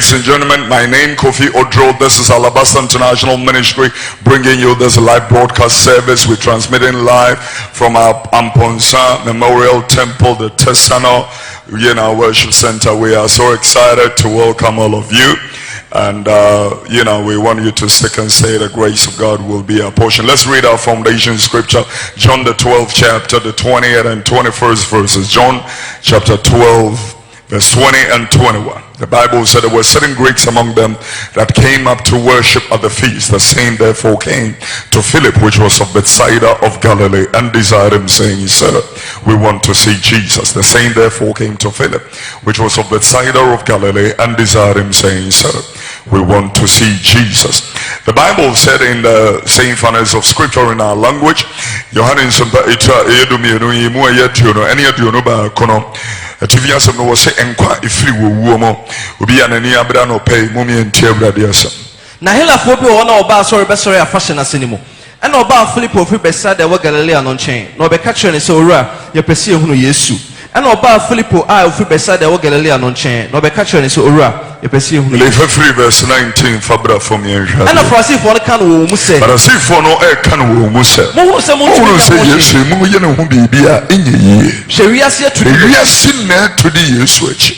Ladies and gentlemen, my name Kofi Oduro. This is Alabaster International Ministry bringing you this live broadcast service. We're transmitting live from our Amponsa Memorial Temple, the Tesano, Worship Center. We are so excited to welcome all of you. And, we want you to stick and say the grace of God will be our portion. Let's read our foundation scripture. John the 12th chapter, the 20th and 21st verses. John chapter 12. Verse 20 and 21. The Bible said there were certain Greeks among them that came up to worship at the feast. The same therefore came to Philip, which was of Bethsaida of Galilee, and desired him, saying, Sir, we want to see Jesus. The same therefore came to Philip, which was of Bethsaida of Galilee, and desired him, saying, Sir, we want to see Jesus. The Bible said in the same funnels of scripture in our language, Ativiasem no was say enkwa ifiri wowuo mo obi anani abra no pay mummy enti abrade asem na helafo bi wona oba sorry afashion asenimu ena oba Philip ofi Bethsaida wa Galilee no nchen na obeka kire ne se owura ye pese ehunu Yesu ena oba Philip a ofi Bethsaida wa Galilee no nchen na obeka kire ne se owura ye pese ehunu Lefa 3 verse 19 fabra from yenhwa ena Farisifo no kan wo mu se Farisifo no e kan wo mu se mo se Yesu mu ye ne hu bibia enye Sheriasi atudi Sheriasi na atudi Yesu achi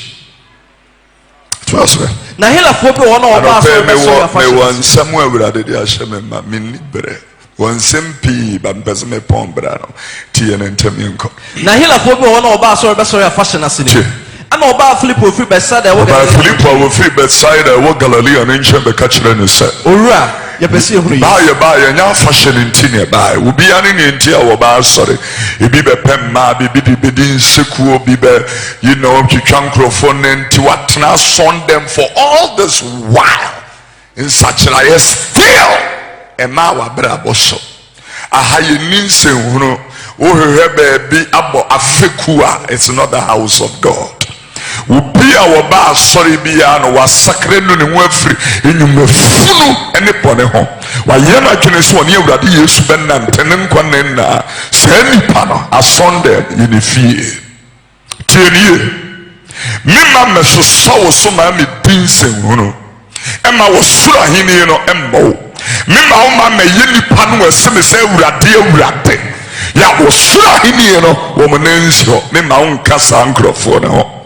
Twasre na helafo bi wona oba sorry afashion me wan samu awurade de ahye me ma minni bere wan sempi bampese me pon bra no tie ne ntamienko na helafo bi wona oba sorry afashion asenimu ana oba Philip ofi Bethsaida wo Galilee Philip ofi Bethsaida wo Galilee no nche be ka kire ne se owura ye pese ehunu ba ye nya fashion ntine ba obi ane ne ntia wo ba sorry ebi be pemma bi din sekuo bi be twitwankrofo ne nti watna son them for all this while in such a still ema wa brabo so ahaye ninse hunu ohwehwe ba bi abo afekua. It's not the house of God. Ubia waba sorry bia no wasakre no ne ho afiri enyumafunu ene bone ho wa yema twene so ne awurade Yesu benante ne nkwa ne na saa nipa no asonde yinifie tienie mimma meso so so ma me dinsen hunu ema wo sura hini no emmo mimma o ma me yinipa no aseme saa awurade ya wo sura hini no wo monensi ho mimma o nkasa nkrofo ne ho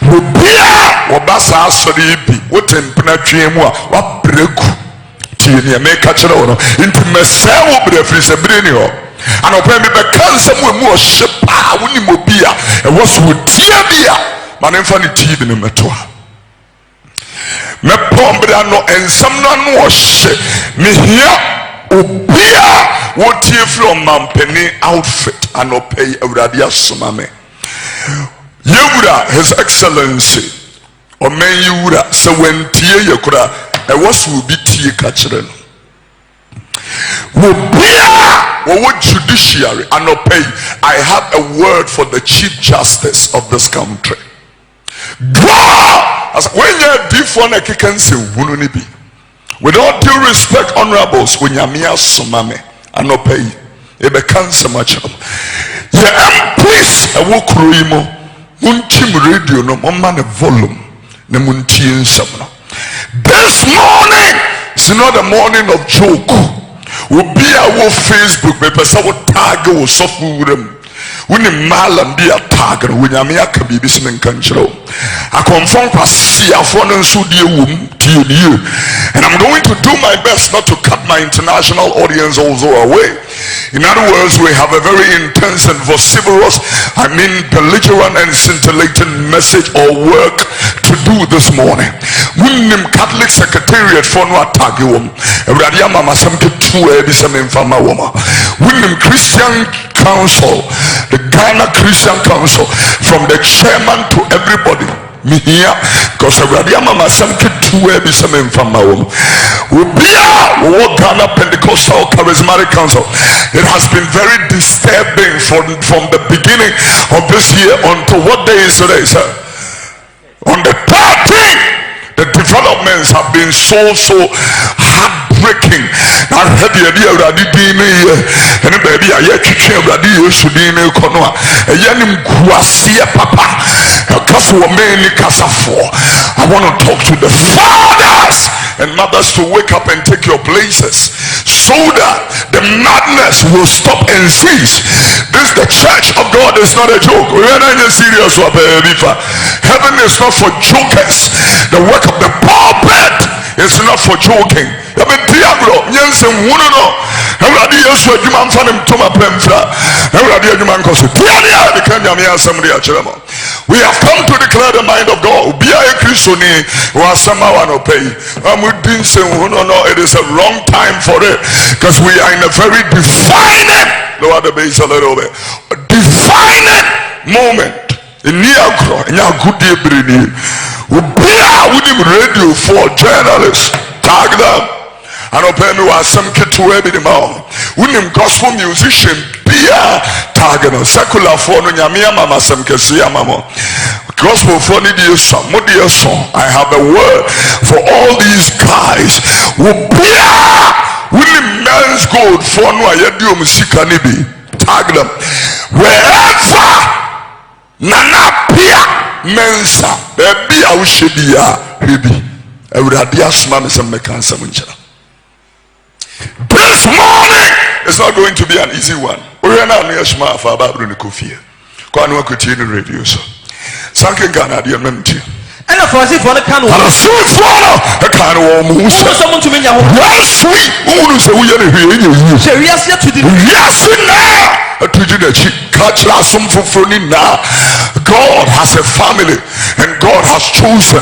Wobia wabasa asori bi wotempena twemu a wabregu tie ne meka kire wo no nti mesa wo brefri se bre ni ho anopa mi be kansa mu o hyepa woni mobia e wo so tie bia manemfa ne tie bi ne metoa me pombra no ensam no no hye mehia obia wotie from mampeni outfit anopa yi awurade asoma me Yewura, His Excellency, or men Yewura, so when Tia Yakura, I was will be Tia Kacheren. What judiciary and no pay. I have a word for the Chief Justice of this country. God, as when you're different, I can say, Wununibi. With all due respect, honorables, when you're mere Somame and no pay, it becomes so much. Yeah, please, I will cry. Munchim radio no man a volume ne munchie nsam no. This morning is not a morning of joke. Obi a wo Facebook me pesa wo tag wo sofu wuram woni malam dia tag no nyame aka bibi sem nkan kire wo akonfon kwase afo no nso die wom tie nie. And I'm going to do my best not to cut my international audience also away. In other words, we have a very intense and vociferous, belligerent and scintillating message or work to do this morning. Winim Catholic Secretariat for no atagium. Radia mama samke two ebisem infama woma. Winim Christian Council, the Ghana Christian Council, from the chairman to everybody. Me here, because Radia mama samke two ebisem infama woma. Ghana Pentecostal Charismatic Council. It has been very disturbing from the beginning of this year until what day is today, sir? On the 13th, the developments have been so heartbreaking. Now, and baby, I yet Yesu dine konoa. Yanim guasia papa. I want to talk to the fathers and mothers to wake up and take your places so that the madness will stop and cease. The church of God is not a joke. We are not serious. Heaven is not for jokers. The work of the pulpit is not for joking. We have come to declare the mind of God. It is a wrong time for it because we are in a very defining, lower the base a little bit, a defining moment. In radio for journalists, tag them. And open me was some kid to every mouth. Unim gospel musician, Pia Tagano, secular for no Yamia Mama some Cassia Mama. Gospel for the dear song, dear song. I have a word for all these guys who Unim men's gold for no Ayadio Musikanibi. Tag them. Wherever Nana Pia Mensa, baby, I wish be a radias man some mechanism. This morning is not going to be an easy one. We are not near Shema for Babylon Kofi. Kwanu continue radio so. Sanken Ghana the amenti. And of course if one can a sweet follow a kind of someone to me now. Sweet who say we are here. Serious to the yes now. God has a family and God has chosen.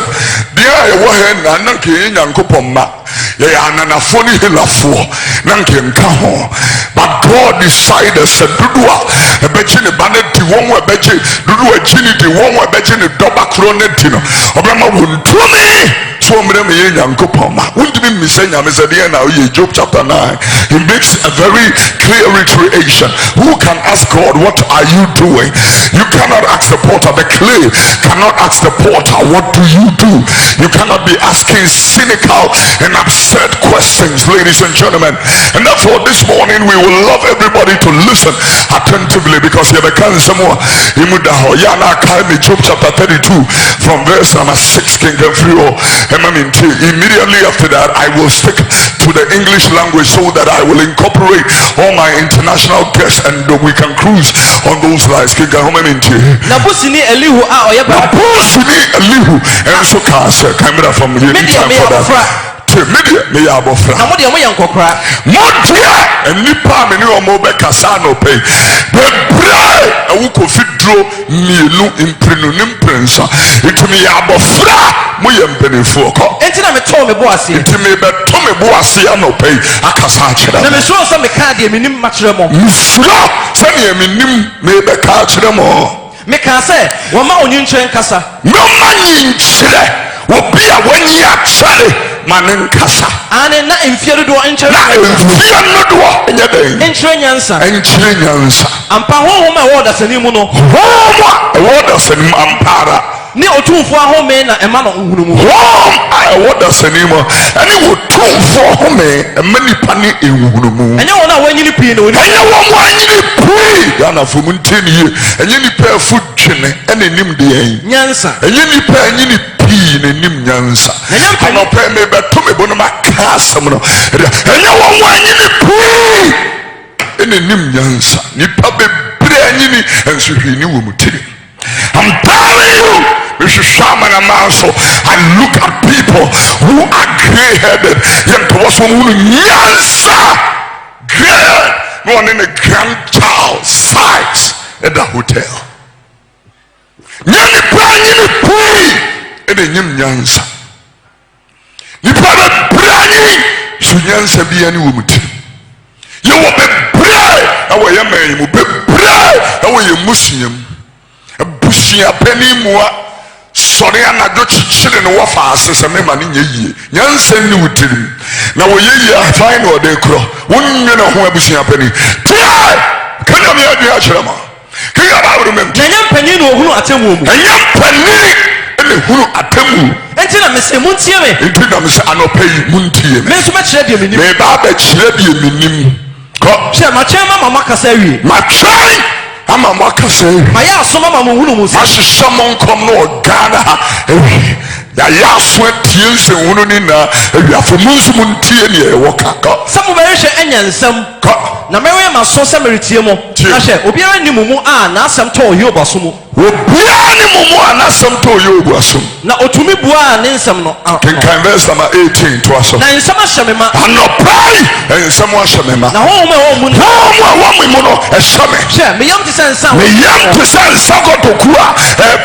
But God decided Job chapter 9. He makes a very clear recreation. Who can ask God, what are you doing? You cannot ask the potter. The clay cannot ask the potter, what do you do? You cannot be asking cynical and absurd questions, ladies and gentlemen. And therefore this morning we will love everybody to listen attentively, because here becomes some more. Job chapter 32 from verse number 6. Immediately after that I will stick to the English language so that I will incorporate all my international guests and we can cruise on those lines. Nabusini Elihu and so camera from here time for that. Media me abofra namodia mo yankokra modia enipa me ne omo be kasa no pay the brain awu Kofi Oduro mielu imprenu nimprensa itumi abofra mo yempenefo ko enti na me to me bo ase enti me be to me bo ase no pay akasa akira na me so me ka de me nim ma kire mo mfura se ne me nim me be ka kire mo me ka se wo ma onyinchen kasa no ma nyinchire obi a wanyi achare manen kasa ane na emfie do enchere na emfie no do nyebe enchere nyansa ampa ho ma wo da sani mu no ho wo da sani ampara ni otumfo ahome na ema no nhunu mu ho wo da sani mu ani wo tumfo ahome ema nipa ni ehunu mu enye wona wanyini pii no enye wo wanyini pii ya na fomu nteni ye enye nipa afu twene ene nim de yen nyansa enye nipa anyini in a nim nyansa and open me but to me bonoma casam no and you want one in a nim nyansa nipa bebre anyini and so he knew mutiri. I'm telling you, Mr. Shaman and Manso, I look at people who are gray-headed yet was one nyansa gray one in a grandchild size at the hotel nyani pray ene nyim nyansa nipa be brani so nyansa bia ni wo muti ye wo be brai awo ye man mu be brai awo ye musunyam abusia pani muwa sori anado chichire no wafa asese me ma ne nyeyie nyansa ni wutirim na wo yeyie afai no de kro wonne na ho abusia pani tia kana me adu achirama kaya ba wuru mem nyam pani no ohunu atemu mu nyam pani hunu atemu entina me se muntie me entina me se anopai muntie me so me kire de menim me ba ba kire de menim ko she ma chema mama kasa wi ma try ama mwaka say maya asoma ma hunu mu say ashishamon kom no Ghana ewi ya yaswe tiense hunu ni na ewi afomunsu muntie ne e woka ko samu be hwe enyansam na mewe ma so samaritie mo na hwe obiara ni mumu a na asem to oyo boso mu obiara ni mumu a na asem to oyo boso na otumi bua ne nsem no kan verse number 18 to aso na nsem ahyemema anopai nsem ahyemema na ho mu no mu no ehyeme hwe me yam ti sensa me yam ti sensa gotoku a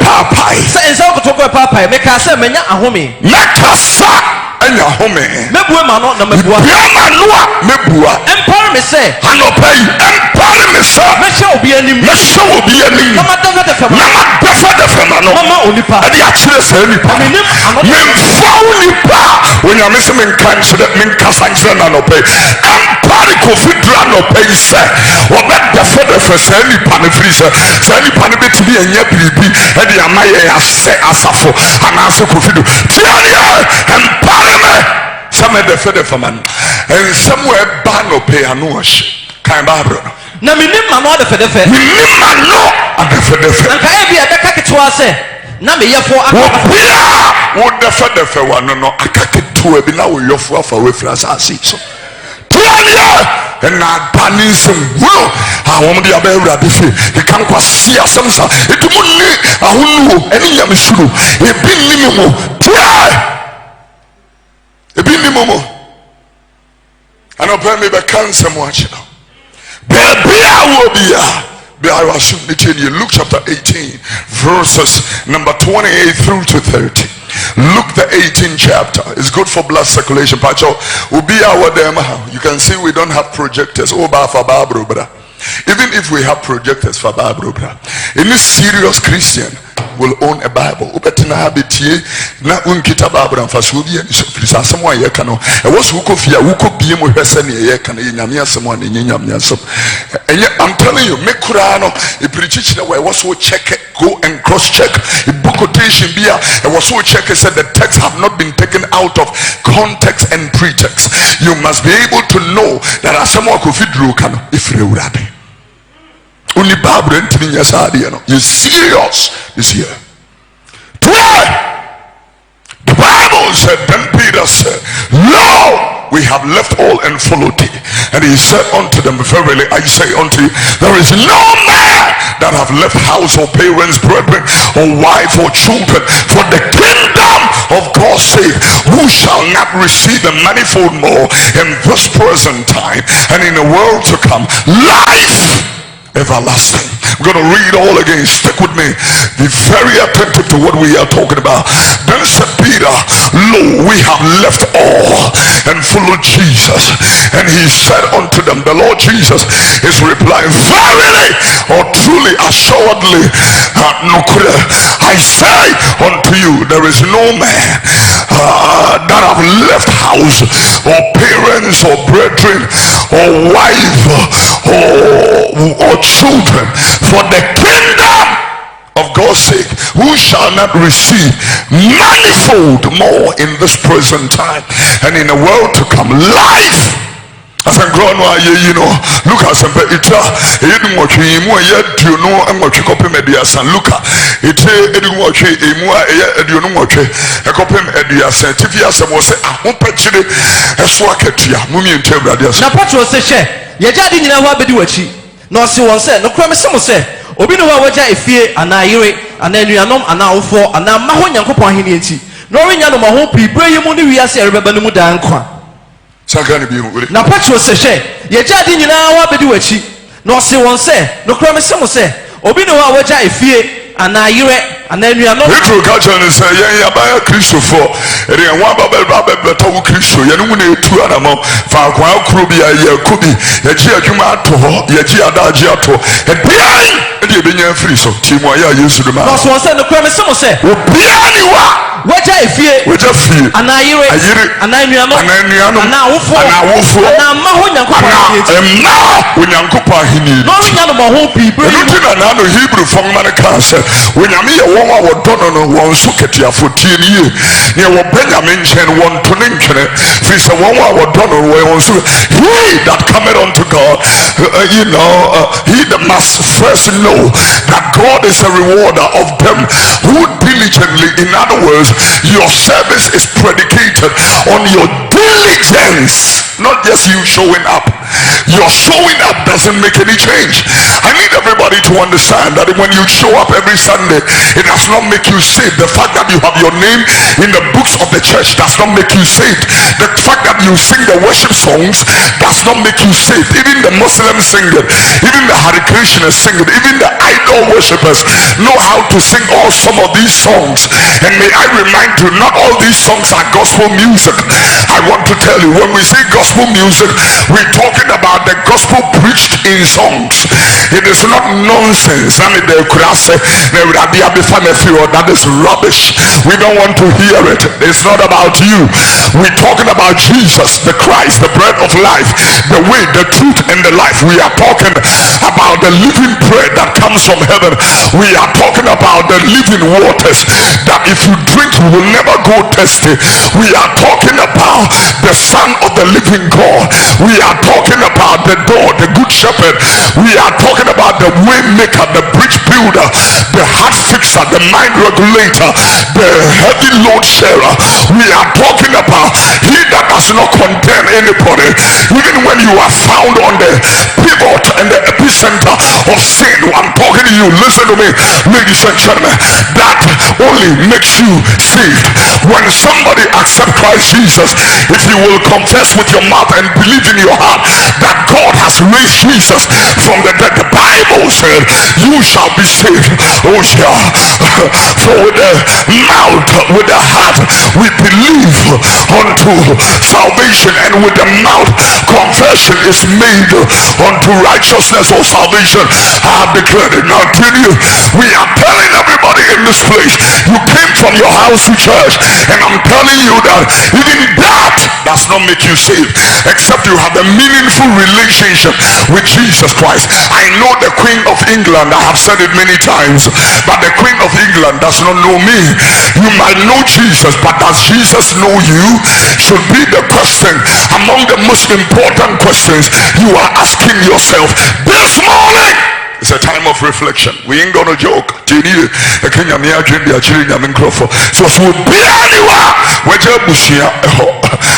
papai sensa gotoku a papai me ka se menya ahome nakasa anya home mebua ma no na mebua biama no a mebua empare me se anopai empare me se me hwe obi anim na madafa de fema no mama onipa ade akire se nipa memfawo nipa onyame se menkan so de menkasa nkire na anopai empare Kofi Oduro anopai se obedefa de se nipa ne firi se nipa ne betimi anya biribi ade amaye ase asafo anase Kofi Oduro tiania empare some of the feather man and somewhere ban or pay a nosh kind of na minim ma no de fedefe minim ma no de fedefe na kai bia de kaketua se na me yefo akaba wo de fedefe wa no akaketua bi na wo yefo afa we frasasi so tiania na banism wo awon de abawura de fe e kan kwase asem sa etumu ni ahunu eni nyame suru e bi ni mo tia ebi ni momo anopa me be cancer mo achino baby awo bia be I was in Luke chapter 18 verses number 28 through to 30. Luke the 18th chapter is good for blood circulation. Pacho ubi our dem. You can see we don't have projectors over for Bible, brother. Even if we have projectors for Bible, brother, any serious Christian will own a Bible. Ubetina habitie na unkita Bible and fasubi and so someone ye kano. E was who fia who could be mo hwese ne ye kan enyamia someone enyamia so. I'm telling you, make Qur'an e preach na we was so check it, go and cross check. E book quotation bia e was so check it said the text have not been taken out of context and pretext. You must be able to know that as someone Kofi Oduro kano if reurade. Only Bible entering your side, you know. You're serious this year. Today, the Bible said, then Peter said, Lo, we have left all and followed thee. And he said unto them, verily I say unto you, there is no man that have left house or parents, brethren, or wife or children for the kingdom of God's sake, who shall not receive a manifold more in this present time and in the world to come life everlasting. I'm going to read all again. Stick with me. Be very attentive to what we are talking about. Then said Peter, Lo, we have left all and followed Jesus. And he said unto them, the Lord Jesus is replying, verily or truly, assuredly, I say unto you, there is no man that have left house or parents or brethren or wife or children for the kingdom of God's sake, who shall not receive manifold more in this present time and in the world to come life. As I'm growing up, you know, look at some better. It's what we more yet do know and what you copy medias and look at it. What you more you know what you copy medias and if you have some say, I hope actually a swag at you, Mummy and Tebradias. Now, Patro says, Ye jadi ni na wa bedi wachi. No si won say, no kura me some say, obi no wa waja efie ana yire, ana nuanom ana ofo, ana maho Nyankopon aheni enti. No renya no maho pibra yemu ni wiase erebeba no mu dan kwa. Na Petro se hwe ye jadi nyina wa bedi wachi no se won se no kura me se mo se obi no wa waja efie ana yire ana nuanom Petro ka chane se ye ya ba Kristo fo ere wa ba to Kristo ye no mu na etu anamo fa kwa akuro bi ya kubi ye ji adwuma ato ho ye ji adaji ato e bian e de benya free so ti mo ya Yesu de ma no se won se no kura me se mo se obiani wa waja efie anayire ananyuano anawofo anamaho nyankopɔ ahini no nya no mo people no na no Hebrew fam man ka sɛ onyame yɛ wɔn a wɔdɔ no wɔn so ketiafo tie nie ne wɔ Benjamin nkyɛn wɔn to ne nkene fi sɛ wɔn a wɔdɔ no wɔn so he that cometh unto God he that must first know that God is a rewarder of them who diligently, in other words, your service is predicated on your diligence, not just you showing up. Your showing up doesn't make any change. I need everybody to understand that when you show up every Sunday, it does not make you saved. The fact that you have your name in the books of the church does not make you saved. The fact that you sing the worship songs does not make you saved. Even the Muslims sing it, even the Hare Krishnas sing it, even the idol worshippers know how to sing all some of these songs. And may I remind you, not all these songs are gospel music. I want to tell you, when we say gospel music, we're talking about the gospel preached in songs. It is not nonsense. That is rubbish. We don't want to hear it. It's not about you. We're talking about Jesus, the Christ, the bread of life, the way, the truth, and the life. We are talking about the living bread that comes from heaven. We are talking about the living waters that if you drink you will never go thirsty. We are talking about the Son of the living God. We are talking about the door, the good shepherd. We are talking about the way maker, the bridge builder, the heart fixer, the mind regulator, the heavy load sharer. We are talking about he that does not condemn anybody, even when you are found on the pivot and the epicenter of sin. I'm talking to you, listen to me, ladies and gentlemen. That only makes you saved when somebody accepts Christ Jesus. If you will confess with your mouth and believe in your heart that God has raised Jesus from the dead, the Bible said you shall be saved. Oh yeah. For with the mouth, with the heart we believe unto salvation, and with the mouth confession is made unto righteousness or salvation. I have declared it. Now tell you, we are telling everybody in this place, you came from your house to church, and I'm telling you that even that does not make you saved, except you have a meaningful relationship with Jesus Christ. I know the Queen of England, I have said it many times, but the Queen of England does not know me. You might know Jesus, but does Jesus know you? Should be the question, among the most important questions you are asking yourself this morning. It's a time of reflection. We ain't gonna joke. So be anywhere where you bushia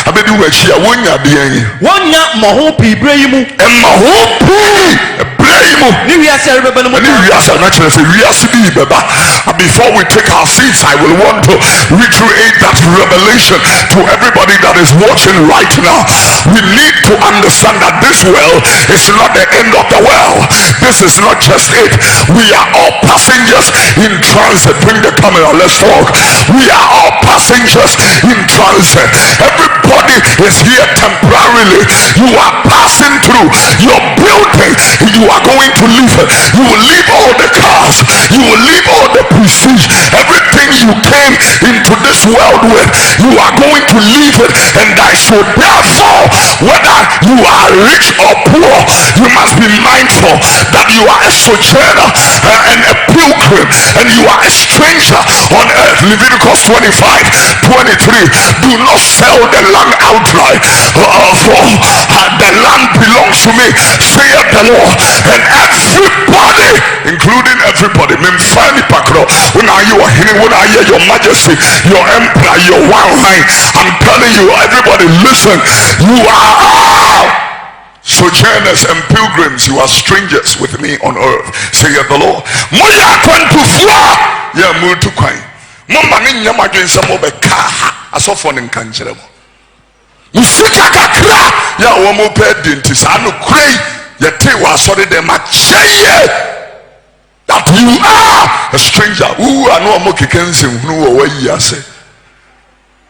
abedu wachia wonya bien wonya maho pibraimu e maho pibraimu ni wiase rebeba no ni wiase na chere se wiase bi beba. Before we take our seats, I will want to reiterate that revelation to everybody that is watching right now. We need to understand that this well is not the end of the well. This is not just it. We are all passengers in transit. Bring the camera, let's talk. We are all passengers in transit. Everybody is here temporarily. You are passing through your building. You are going to leave it. You will leave all the cars. You will leave all the prestige. Everything you came into this world with, you are going to leave it and die. So therefore, whether you are rich or poor, you must be mindful that you are a sojourner and a pilgrim, and you are a stranger on earth. Leviticus 25:23. Do not sell the land outright, for the land belongs to me, saith the Lord. And everybody, including everybody, when are you here, when are you, your majesty, your emperor, your wine, I'm telling you, everybody listen, you are sojourners and pilgrims. You are strangers with me on earth, saith the Lord. Moya kwantufua ya multu kwai mama ni nyama dwensa mo be ka asofo ne nkankyeremo musika kakra ya wo mo pe denti sa no krei ye te wa sori dem a cheye that you are a stranger. Who are no more kikensim who are way ase.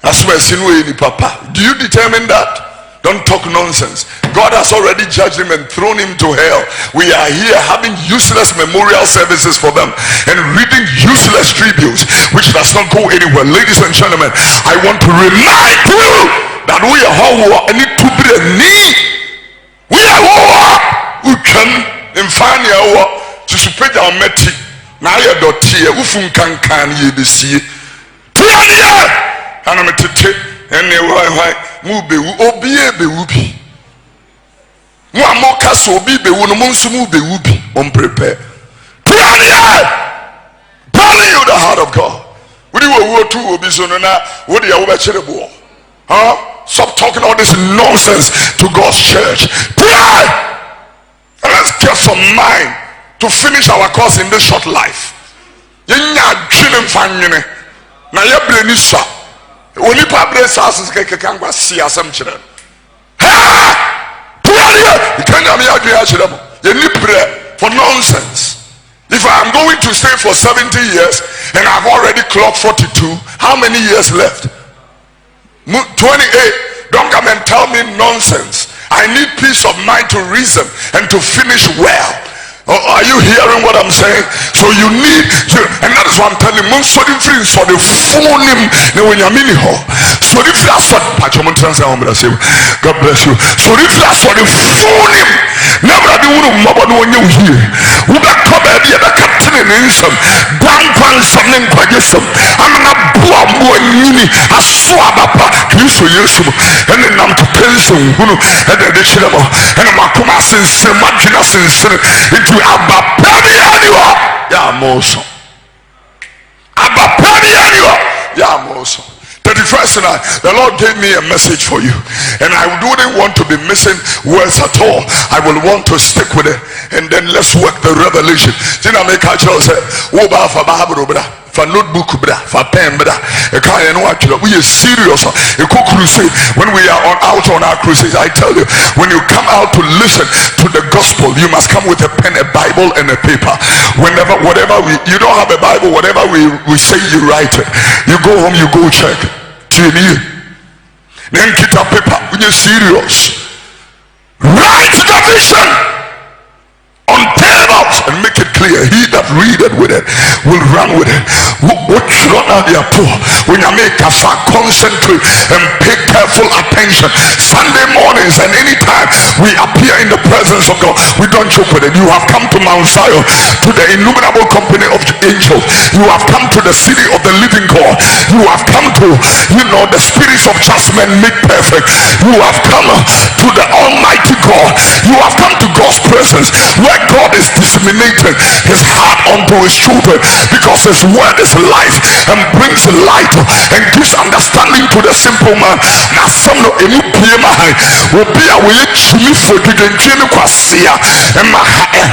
That's why sin we ni papa. Do you determine that? Don't talk nonsense. God has already judged him and thrown him to hell. We are here having useless memorial services for them and reading useless tributes which does not go anywhere. Ladies and gentlemen, I want to remind you that we are how we need to be a knee. We are who can in Fania to support our meti. Now you're dotia, ufun can ye be see. Tiania, and I'm a tete, and why move be obie be whoopee. More castle be no monsu move be whoopee on prepare. Tiania, telling you the heart of God. What do you want to be so now? What do you want to do? Huh? Stop talking all this nonsense to God's church. Pray! And let's get some mind to finish our course in this short life. Na ya breni sa oni pa bless us keke kangwa see asem kire ha you can't me adua kire mo you need prayer for nonsense. If I am going to stay for 70 years and I've already clocked 42, how many years left? 28. Don't come and tell me nonsense. I need peace of mind to reason and to finish well. Are you hearing what I'm saying? So you need to, and that is what I'm telling you. So the phone him when you're mini ho. So if that's what God bless you. So if that's what the phone him, never do when you hear. We got cover the captain in some down something quite some. I'm not boy mini a swab up. You so yes, and then I'm to pencil and then the chilamo and I'm a commas in some into Abba Penny anywhere. Yamoso. Abba Penny anywhere. Yamoso. 31st night, the Lord gave me a message for you, and I wouldn't want to be missing words at all. I will want to stick with it, and then let's work the revelation. Did I make a choice? For notebook bra, for pen bra, a car and watch. We are serious. A crusade. When we are out on our crusades, I tell you, when you come out to listen to the gospel, you must come with a pen, a Bible, and a paper. Whatever you don't have a Bible, whatever we say, you write it. You go home, you go check. Then get a paper when you're serious. Write the vision on tables and make it clear. He that readeth with it will run with it. What you don't have your poor when you make us concentrate and pay careful attention. Sunday mornings and anytime we appear in the presence of God, we don't joke with it. You have come to Mount Zion, to the innumerable company of angels. You have come to the city of the living God. You have come to, the spirits of just men made perfect. You have come to the Almighty God. You have come to God's presence where God is disseminating his heart unto his children, because his word is life and brings light and gives understanding to the simple man. Now some no emu pema will be a way chili for the gentile kwasia and my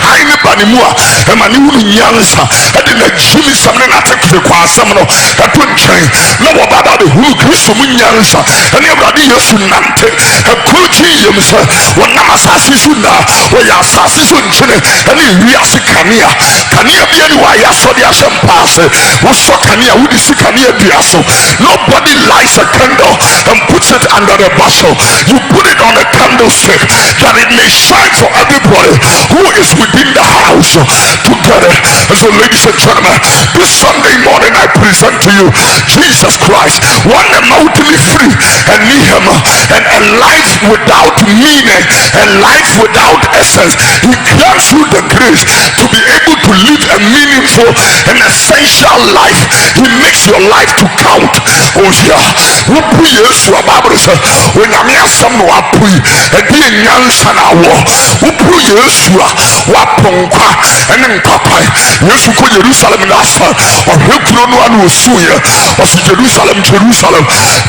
high banimua and my new yansa and in a chili something I take the kwasamno that would change. No about the who Christo yansa and everybody else nante a kuchi himself when Namasasisuna or Yasasisuna and we are Sikania. Kania be anywhere I saw the Asham pass. What's so Kania? Who is Kania Diaso? Nobody lights a candle and puts it under the bushel. You put it on a candlestick that it may shine for everybody who is within the house to get it. And so, ladies and gentlemen, this Sunday morning I present to you Jesus Christ, one emotionally free and need him, and a life without meaning and life without essence. He grants you the grace to be able to live a meaningful and essential life. He makes your life to count. Oh yeah, who put yes to a Bible says when I'm here some no apui and be in yansana war who put yes to a waponka and then papa yes who Jerusalem last or Hebron one was suya or Jerusalem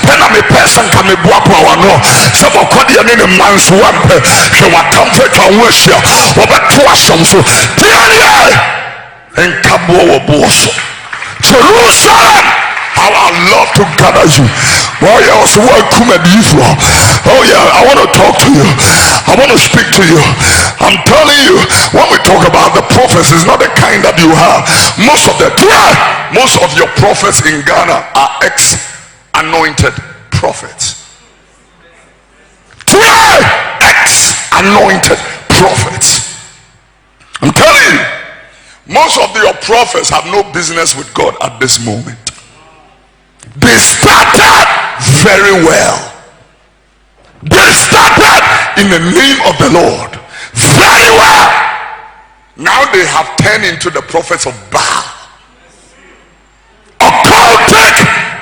then I'm a person can be guapo no some of Kodi and a man's one so what comfort and worship or back to us so and Cabo Bosso Jerusalem. How I love to gather you. Oh yeah, also welcome at Israel. Oh yeah, I want to talk to you. I want to speak to you. I'm telling you, when we talk about the prophets, it's not the kind that you have. Most of your prophets in Ghana are ex-anointed prophets. anointed prophets. I'm telling you, most of your prophets have no business with God at this moment. They started very well. They started in the name of the Lord very well. Now they have turned into the prophets of Baal. Occultic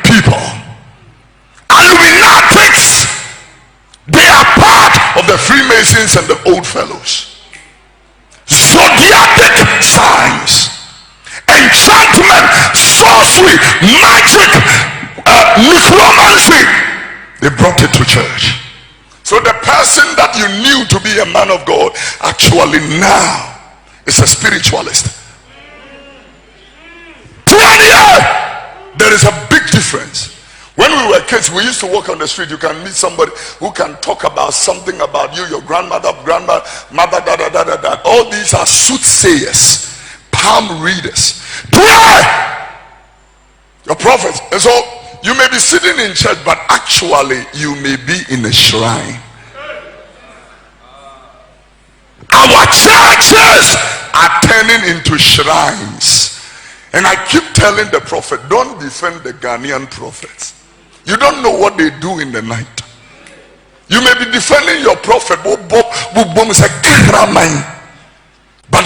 people, Illuminatics. They are part of the Freemasons and the Old Fellows. Zodiac signs, enchantment, sorcery, magic, necromancy. They brought it to church. So the person that you knew to be a man of God actually now is a spiritualist. There is a big difference. When we were kids, we used to walk on the street. You can meet somebody who can talk about something about you, your grandmother, mother, da. All these are soothsayers, palm readers. Your prophets. And so you may be sitting in church, but actually you may be in a shrine. Our churches are turning into shrines. And I keep telling the prophet, don't defend the Ghanaian prophets. You don't know what they do in the night. You may be defending your prophet, but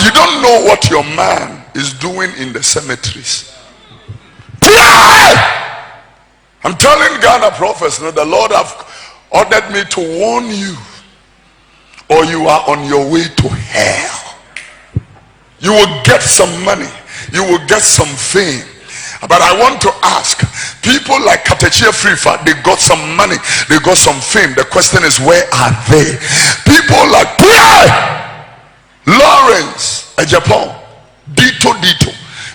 you don't know what your man is doing in the cemeteries. I'm telling Ghana prophets, no, the Lord have ordered me to warn you, or you are on your way to hell. You will get some money, you will get some fame. But I want to ask, people like Katechia Frifa, they got some money, they got some fame. The question is, where are they? People like Lawrence, a Japan, Dito,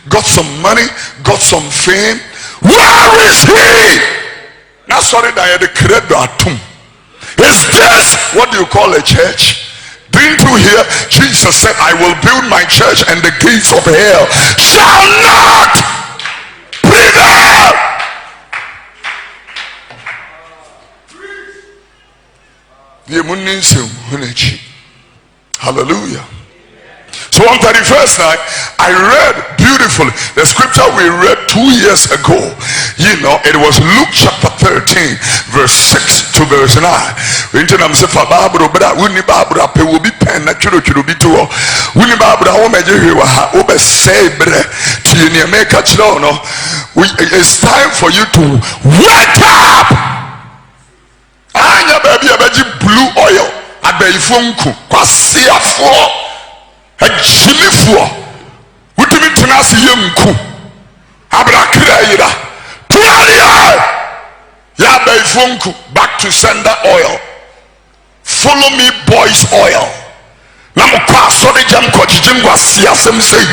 got some money, got some fame. Where is he? Now sorry that I had a credo atum. Is this what you call a church? Didn't you hear? Jesus said, I will build my church and the gates of hell shall not prevail. Hallelujah. So on 31st night, I read beautifully the scripture we read 2 years ago. You know, it was Luke chapter 13, verse 6 to verse 9. When I'm saying, will be pen, natural to be to it's time for you to wake up. Anya baby abaji blue oil abeifonku kwasiafo ajilifuo wutimi tenase yemku abrakira yira tualia ya abeifonku back to sender oil. Follow me boys oil. Na mukwa so de jam ko jijim kwasiasem sei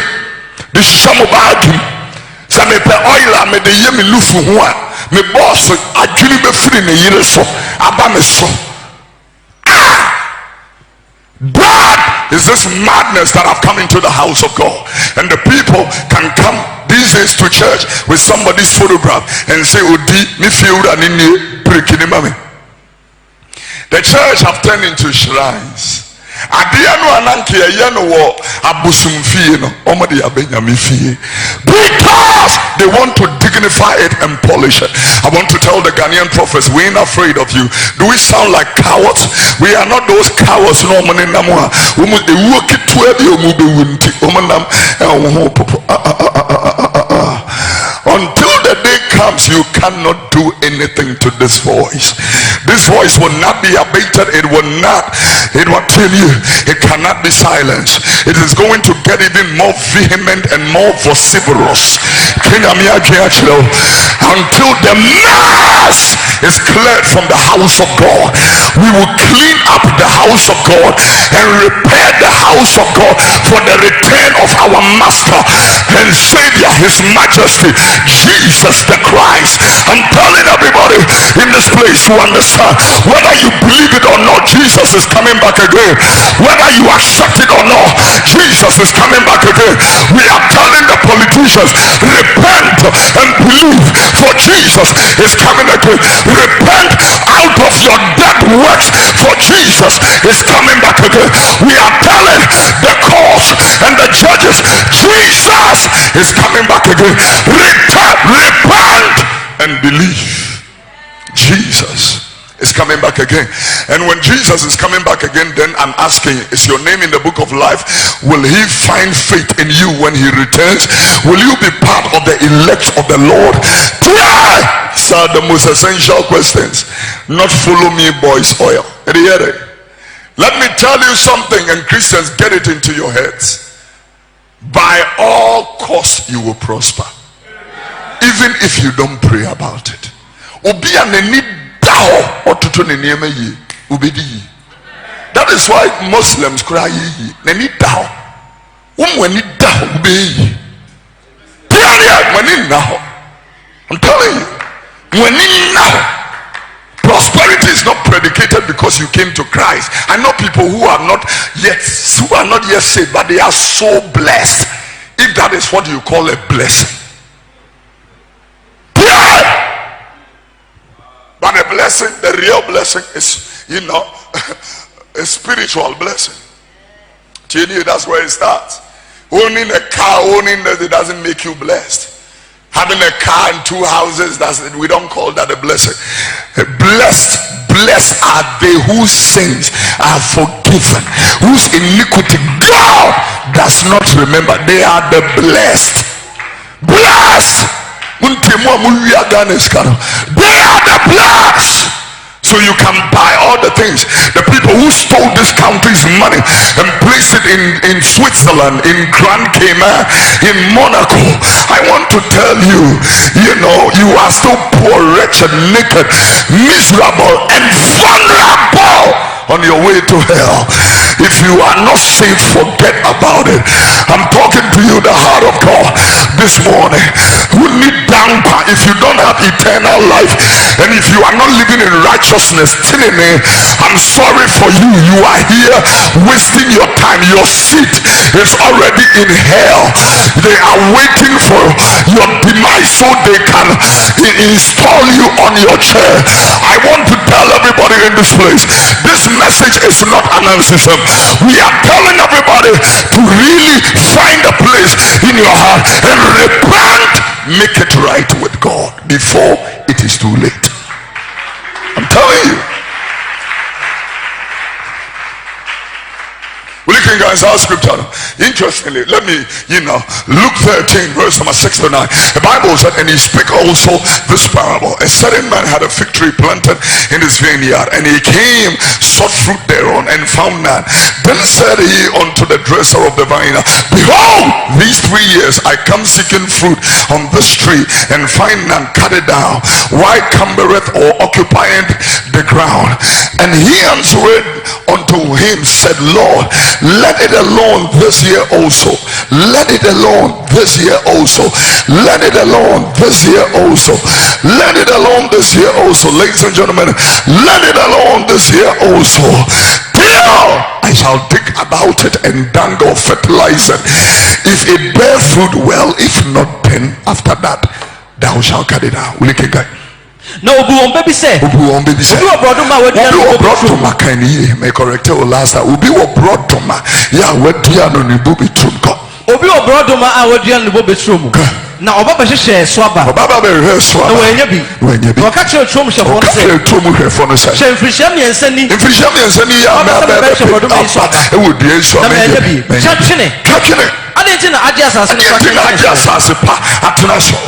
de shamo baadum sa me pe oil a me de yemi lufu ho a me boss adwini be free ne yire so aba me so. That is this madness that have come into the house of God, and the people can come these days to church with somebody's photograph and say, Odi mi fiura nini prikini mami. The church have turned into shrines. Adiano ananke yano wo abusumfie no omode abenyamefie, because they want to dignify it and polish it. I want to tell the Ghanaian prophets, we ain't afraid of you. Do we sound like cowards? We are not those cowards. No money namwa umu de work it to ebi omu be wunti omanam until the day comes, you cannot do anything to this voice. This voice will not be abated. It will tell you, it cannot be silenced. It is going to get even more vehement and more vociferous until the mass is cleared from the house of God. We will clean up the house of God and repair the house of God for the return of our master and savior, his majesty Jesus the Christ. I'm telling everybody in this place to understand, whether you believe it or not, Jesus is coming back again. Whether you accept it or not, Jesus is coming back again. We are telling the politicians, repent and believe, for Jesus is coming again. Repent out of your dead works, for Jesus is coming back back again. We are telling the courts and the judges, Jesus is coming back again. Repent and believe. Jesus is coming back again. And when Jesus is coming back again, then I'm asking, is your name in the book of life? Will he find faith in you when he returns? Will you be part of the elect of the Lord? These are the most essential questions. Not follow me boys oil. Let me tell you something, and Christians, get it into your heads. By all costs you will prosper, even if you don't pray about it. That is why Muslims cry. I'm telling you, prosperity is not predicated because you came to Christ. I know people who are not yet saved, but they are so blessed. If that is what you call a blessing. But a blessing, the real blessing is, a spiritual blessing. That's where it starts. Owning a car, it doesn't make you blessed. Having a car and 2 houses, we don't call that a blessing. Blessed are they whose sins are forgiven, whose iniquity God does not remember. They are the blessed. Blessed. They are the blessed. So you can buy all the things. The people who stole this country's money and placed it in Switzerland, in Grand Cayman, in Monaco, I want to tell you, you are still poor, wretched, naked, miserable, and vulnerable on your way to hell. If you are not saved, forget about it. I'm talking to you, the heart of God, this morning. If you don't have eternal life, and if you are not living in righteousness, I'm sorry for you. You are here wasting your time. Your seat is already in hell. They are waiting for your demise so they can install you on your chair. I want to tell everybody in this place, this message is not analysis. We are telling everybody to really find a place in your heart and repent. Make it right with God before it is too late. I'm telling you. We're looking, guys, our scripture. Interestingly, let me, Luke 13, verse number 6 to 9. The Bible said, and he spake also this parable. A certain man had a fig tree planted in his vineyard, and he came, sought fruit thereon, and found none. Then said he unto the dresser of the vine, behold, these 3 years I come seeking fruit on this tree, and find none. Cut it down. Why cumbereth or occupieth the ground? And he answered unto him, said, Lord, let it alone this year also. Let it alone this year also. Let it alone this year also. Let it alone this year also. Ladies and gentlemen, let it alone this year also. Till I shall dig about it and dangle, fertilize it. If it bear fruit, well. If not, then after that thou shalt cut it out. No, baby say. Can you may correct you last time? Ubi wa brought to ma. Yeah, what dear no ni bubi trumko. Obi wa brought to ma. I would dear no bubi trum. Now, Baba share swaba. Baba be swaba. No, when you be. Catch your trum shall want to say. Trum here for us. Shall Frisham and Sending. If Frisham and Sending, it would be a swab. Catching it. I didn't know. I just asked.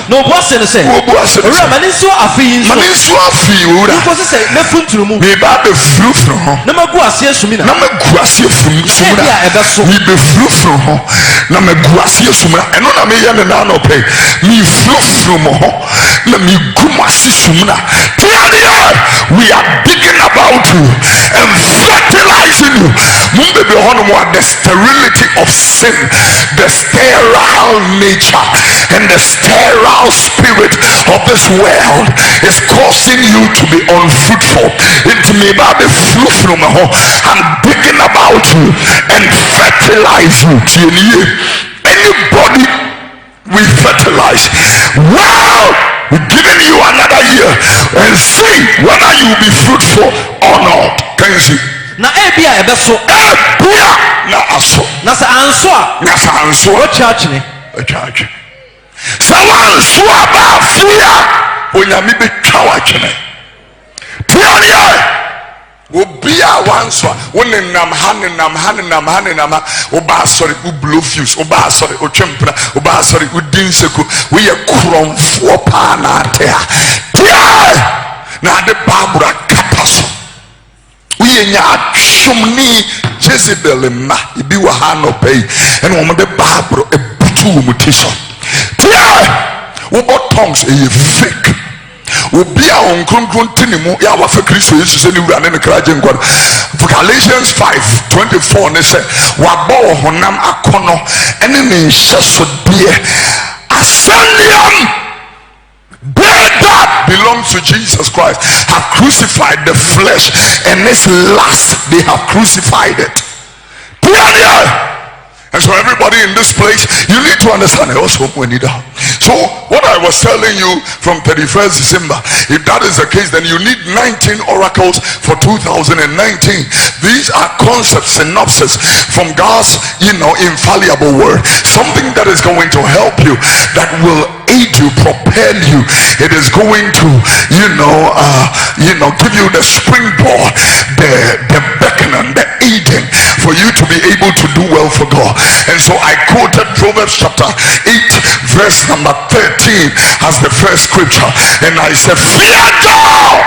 No boss in the same. Manisu afi. Manisu afi. Because say me funtu mu. Me ba be fru from ho. Na me guasie sumina. Na me guasie sumina. Me be fru from ho. Na me guasie sumina. Eno na me ye na no pe. Me fru from ho. Na me guasie sumina. We are digging about you and fertilizing you. Mumbe be hono mo the sterility of sin, the sterile nature and the sterile spirit of this world is causing you to be unfruitful. It's me about the fruit from home. I'm digging about you and fertilize you. Anybody we fertilize, well, we're giving you another year and see whether you will be fruitful or not. Can you see? na ebia ebeso ebia na aso na sa anso o church ne sawanso aba fia onyame betwa watwene tiania obia wanso wonenam hanenam oba sorry u blow fuse oba sorry o twempra oba sorry u dinseku we ye kromfo pa na ate na de babura kapaso we nya atwomni Jezebel ma ibi wa ha no pay and wo de baburo ebutu mu tiso wo tongues e fake obia on kronkron tinimu ya wa fa Kristo Yesu se ni wura ne kraje ngwa Galatians 5:24 ne se wa bo honam akono ene ne hyeso de ascendium that belongs to Jesus Christ have crucified the flesh, and its lust they have crucified it. And so everybody in this place, you need to understand. So what I was telling you from 31st December, if that is the case, then you need 19 oracles for 2019. These are concepts, synopsis from God's infallible word, something that is going to help you, that will aid you, propel you. It is going to give you the springboard, the beckoning, the aiding for you to be able to do well for God. And so I quoted Proverbs chapter 8 verse number 13 as the first scripture, and I said, fear God.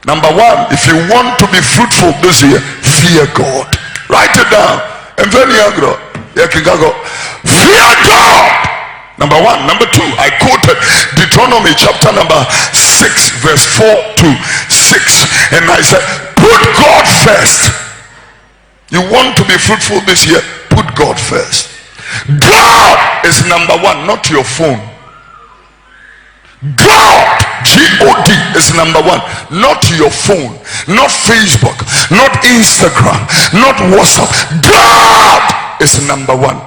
Number one, if you want to be fruitful this year, fear God. Write it down. And then fear God. Number one. Number two, I quoted Deuteronomy chapter number 6 verse 4 to 6, and I said, put God first. You want to be fruitful this year, put God first. God is number one, not your phone. God, G-O-D, is number one, not your phone, not Facebook, not Instagram, not WhatsApp. God is number one.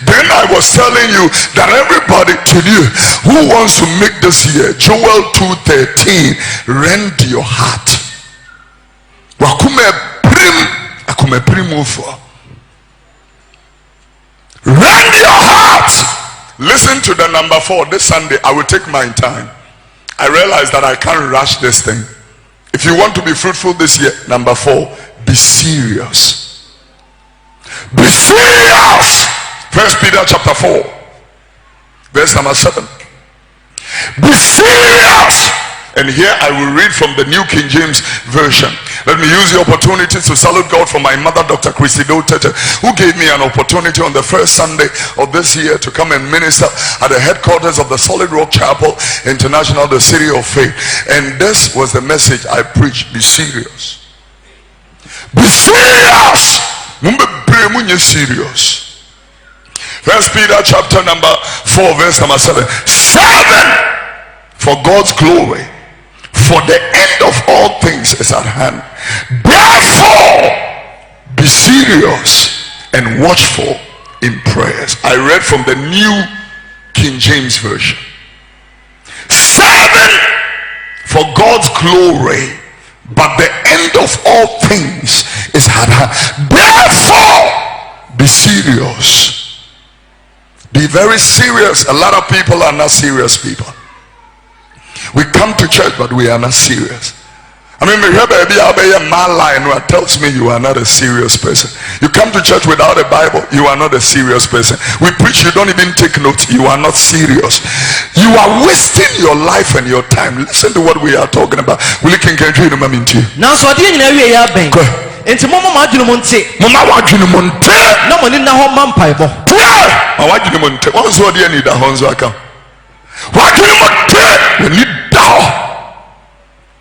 Then I was telling you that everybody to you who wants to make this year, Joel 2:13, rend your heart. Rend your heart. Listen to the number 4. This Sunday I will take my time. I realize that I can't rush this thing. If you want to be fruitful this year, number 4, be serious. Be serious. 1 Peter chapter 4 verse number 7. Be serious. And here I will read from the New King James Version. Let me use the opportunity to salute God for my mother, Dr. Christy Dotete, who gave me an opportunity on the first Sunday of this year to come and minister at the headquarters of the Solid Rock Chapel International, the City of Faith. And this was the message I preached. Be serious. Be serious. Serious. 1 Peter chapter number 4 verse number 7. 7 for God's glory, for the end of all things is at hand. Therefore be serious and watchful in prayers. I read from the New King James Version. 7 for God's glory, but the end of all things is at hand. Therefore be serious. Be very serious. A lot of people are not serious people. We come to church but we are not serious. I mean, my line tells me you are not a serious person. You come to church without a Bible, you are not a serious person. We preach, you don't even take notes, you are not serious. You are wasting your life and your time. Listen to what we are talking about. Will you can you now? So I didn't know you are being into Mama Majumonte. Mama Majumonte. No one in the home vampire. I want you to monte. What's what you need a Honzaka? What do you want? You need down.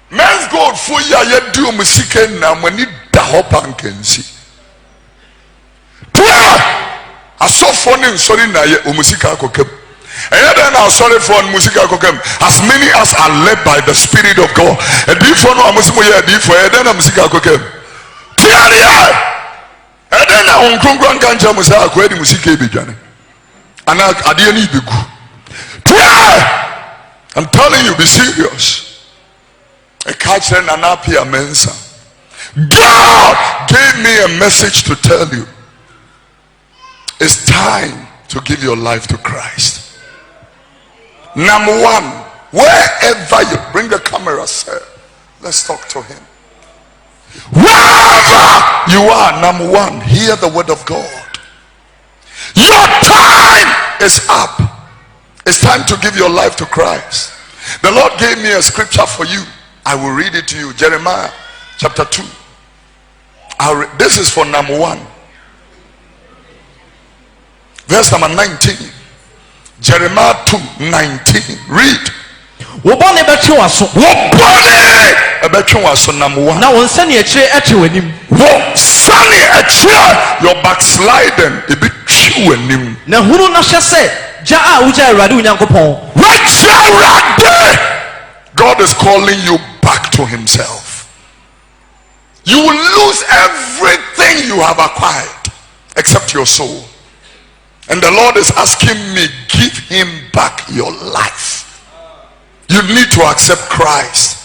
Men's God for ya yet do music and when you da and see. I saw funny sorry na ye musika kokem. And then I sorry for musika kokem. As many as are led by the Spirit of God. And if you know a music for then a musika kokem. And then I on Krongan Ganja Musa Kwedi Musike Bijani. And I didn't need the good. I'm telling you, be serious. A catcher and an apia mensa. God gave me a message to tell you. It's time to give your life to Christ. Number one, wherever you bring the camera, sir, let's talk to him. Wherever you are, number one, hear the word of God. Your time is up. It's time to give your life to Christ. The Lord gave me a scripture for you. I will read it to you. Jeremiah chapter 2. This is for number one. Verse number 19. Jeremiah 2:19. Read. Wobone ebetwe number one. Now sani echire eche wanim. Wo sani echire your backsliding e be twi wanim. Na hunu na hye se ja a uja Awurade Onyankopon. God is calling you back to himself. You will lose everything you have acquired except your soul. And the Lord is asking me, give him back your life. You need to accept Christ.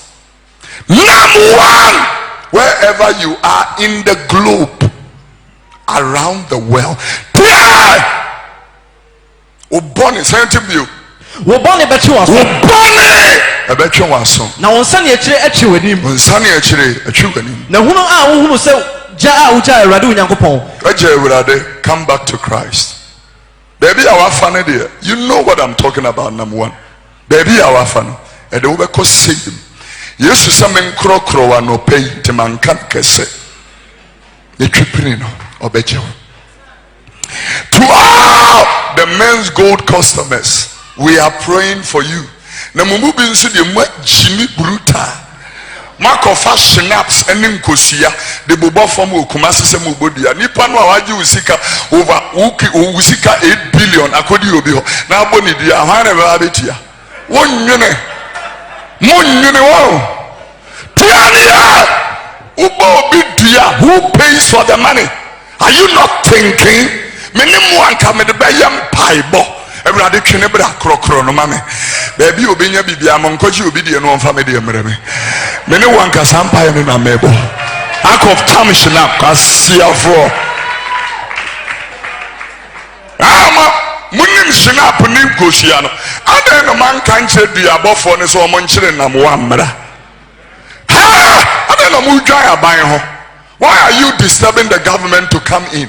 Number one, wherever you are in the globe, around the world, Obone sent you. Wobone betwe waso. Wobone ebetwe waso. Na wonsane echire eche wanim. Wonsane echire eche wanim. Na hunu a wohunu se ja a uja Awurade Onyankopon. Eje Awurade, come back to Christ. Baby, our fan there. You know what I'm talking about. Number one, baby, our fan. And the over save him. Yes, some crocro and no pay to man can't kese. The tripino or bejo. To all the men's gold customers, we are praying for you. Namumu bin sudi mwa Jimmy Bruta. Mark of snaps and Nkosia, the Bobo from Kumasi Mubodia. Nipano Awaji Usika over Usika 8 billion. Akodi Obio. Now Bonidia, Hanababitia. 1 unit. 1 unit. Wow. Tiania Ubo Bidia. Who pays for the money? Are you not thinking? Minimum come the Bayam Paibo. Everybody can never crocro no mame. Baby, Obinia Bibia Moncoji Obidia no family emreme. Many one can sampire in a mebo. Act of Tamishnap, Cassia for Munim Shinap Nim Goshiano. I don't know man can't say the above for this or Munchrin and Wamra. I don't know Mujaya buying her. Why are you disturbing the government to come in?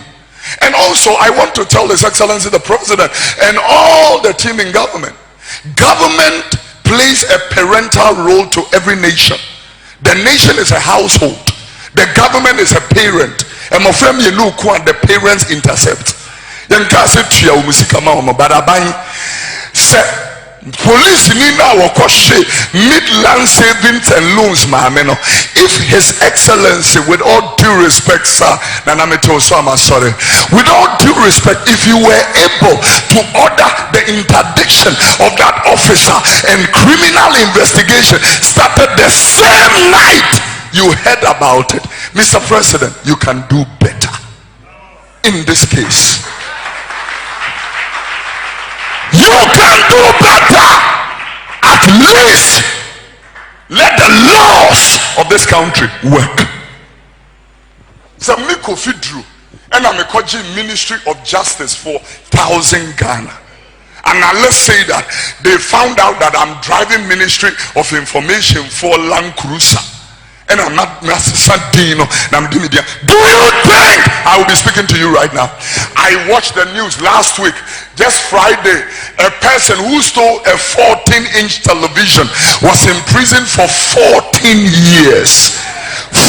And also, I want to tell His Excellency the President and all the team in government. Government plays a parental role to every nation. The nation is a household. The government is a parent. And my friend, you know, the parents intercept. Police in our midland savings and loans, ma'am. If His Excellency, with all due respect, sir, sorry, with all due respect, if you were able to order the interdiction of that officer and criminal investigation started the same night you heard about it, Mr. President, you can do better in this case. You can do better. At least let the laws of this country work. So Kofi Oduro and I'm a Ministry of Justice for 1,000 Ghana. And now let's say that they found out that I'm driving Ministry of Information for Land Cruiser. And I'm not Santino. Do you think I will be speaking to you right now? I watched the news last week, just Friday. A person who stole a 14-inch television was in prison for 14 years. 14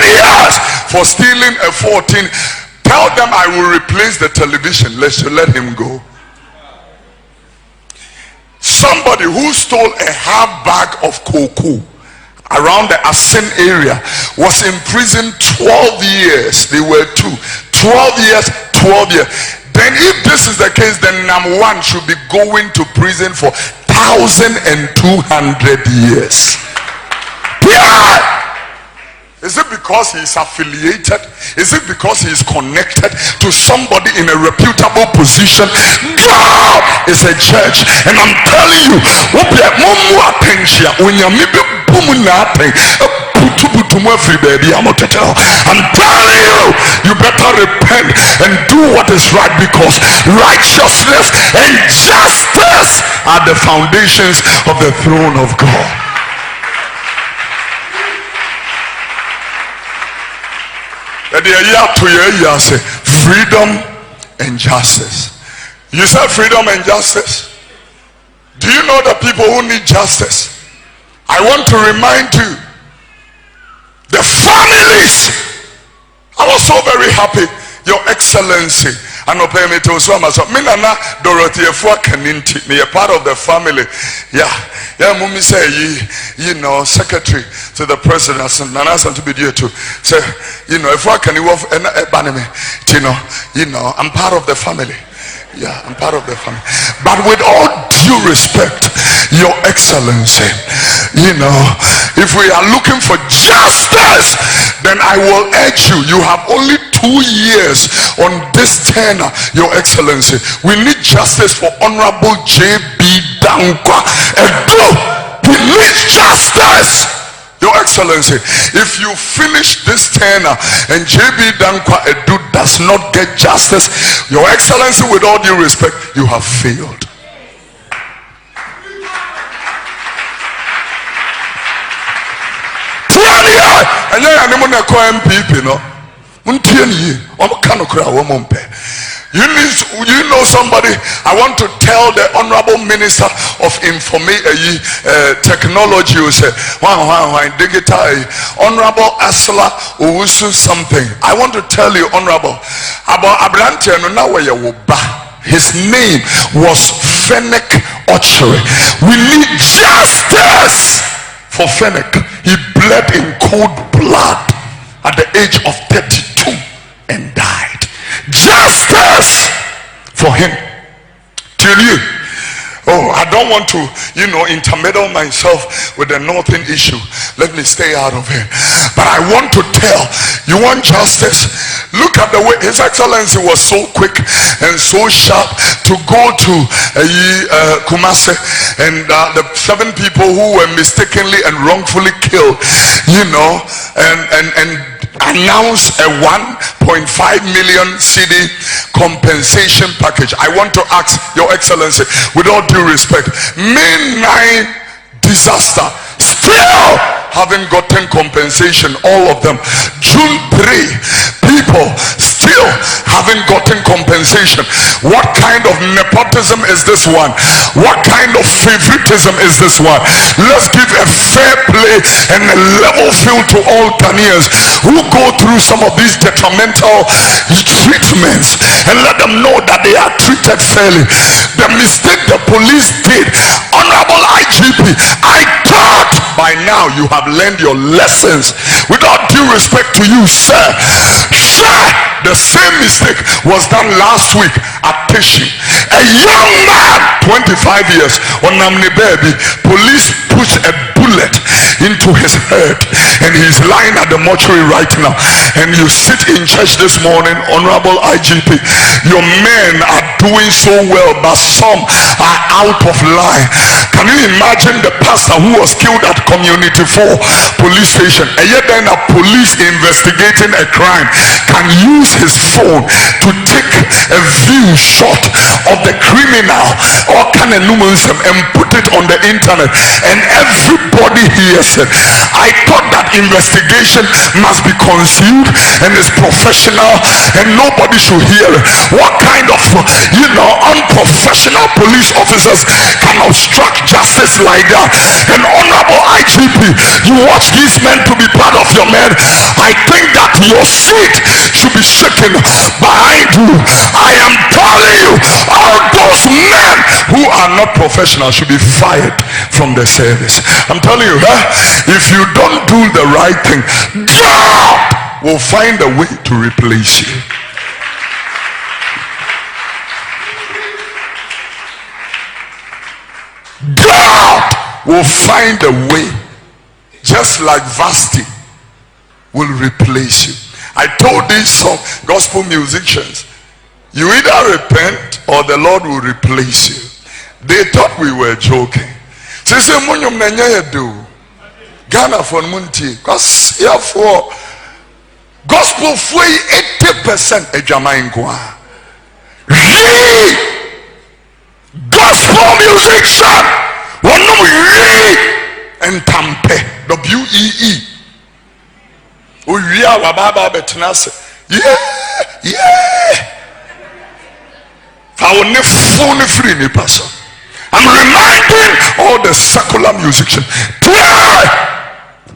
years for stealing a 14. Tell them I will replace the television. Let's let him go. Somebody who stole a half bag of cocoa around the Asin area was in prison 12 years. They were 12 years. Then if this is the case, then number one should be going to prison for 1,200 years. Yeah. Is it because he is affiliated? Is it because he is connected to somebody in a reputable position? God is a judge, and I'm telling you, I'm telling you, you better repent and do what is right, because righteousness and justice are the foundations of the throne of God. Freedom and justice. You said freedom and justice. Do you know the people who need justice? I want to remind you, the families. I was so very happy, Your Excellency. And me to Minana Dorothy Kaninti, me a part of the family. Yeah, Mummy say you know, secretary to the president, and to be there to say, you know, if I can you know, I'm part of the family. Yeah, I'm part of the family. But with all due respect, Your Excellency, you know, if we are looking for justice, then I will urge you, you have only 2 years on this tenure, Your Excellency. We need justice for Honorable J.B. Dankwa Edo. We need justice, Your Excellency. If you finish this tenure and J.B. Dankwa Edo does not get justice, Your Excellency, with all due respect, you have failed. And I'm MPP, no. You know somebody. I want to tell the Honorable Minister of Technology who said, digital, Honorable Asla Owusu something. I want to tell you, Honorable, about Abrantia Nunawayawoba. His name was Fennec Ochery. We need justice for Fennec. He bled in cold blood at the age of 32 and died. Justice for him. Till you. Oh, I don't want to, you know, intermeddle myself with the northern issue. Let me stay out of it. But I want to tell, you want justice? Look at the way His Excellency was so quick and so sharp to go to Kumasi and the 7 people who were mistakenly and wrongfully killed, you know, and announce a 1.5 million cedi compensation package. I want to ask Your Excellency, with all due respect, May 9 disaster, still haven't gotten compensation, all of them. June 3, people still haven't gotten compensation. What kind of nepotism is this one? What kind of favoritism is this one? Let's give a fair play and a level field to all Ghanaians who go through some of these detrimental treatments, and let them know that they are treated fairly. The mistake the police did, Honorable IGP, I thought by now you have learned your lessons. With all due respect to you, sir, the same mistake was done last week at Teshi. A young man, 25 years, on Namni Baby, police pushed a bullet into his head and he's lying at the mortuary right now. And you sit in church this morning, Honorable IGP, your men are doing so well, but some are out of line. Can you imagine the pastor who was killed at Community 4 police station, and yet then a police investigating a crime can use his phone to take a view shot of the criminal or can and put it on the internet, and everybody hears it. I thought that investigation must be concealed and is professional and nobody should hear it. What kind of, you know, unprofessional police officers can obstruct justice like that? And Honorable IGP, you watch these men to be part of your men. I think that your seat should be shaken behind you. I am telling you, all those men who are not professional should be fired from the service. I'm telling you, if you don't do the right thing, God will find a way to replace you. God will find a way, just like Vasti will replace you. I told these some gospel musicians, you either repent or the Lord will replace you. They thought we were joking. Ghana for Munti. Because here for gospel free 80% a Jamaican. Gospel musician. One no and Tampe. WEE. We are Wababa Betnas. Yeah. I will never free me person. I'm reminding all the secular musicians.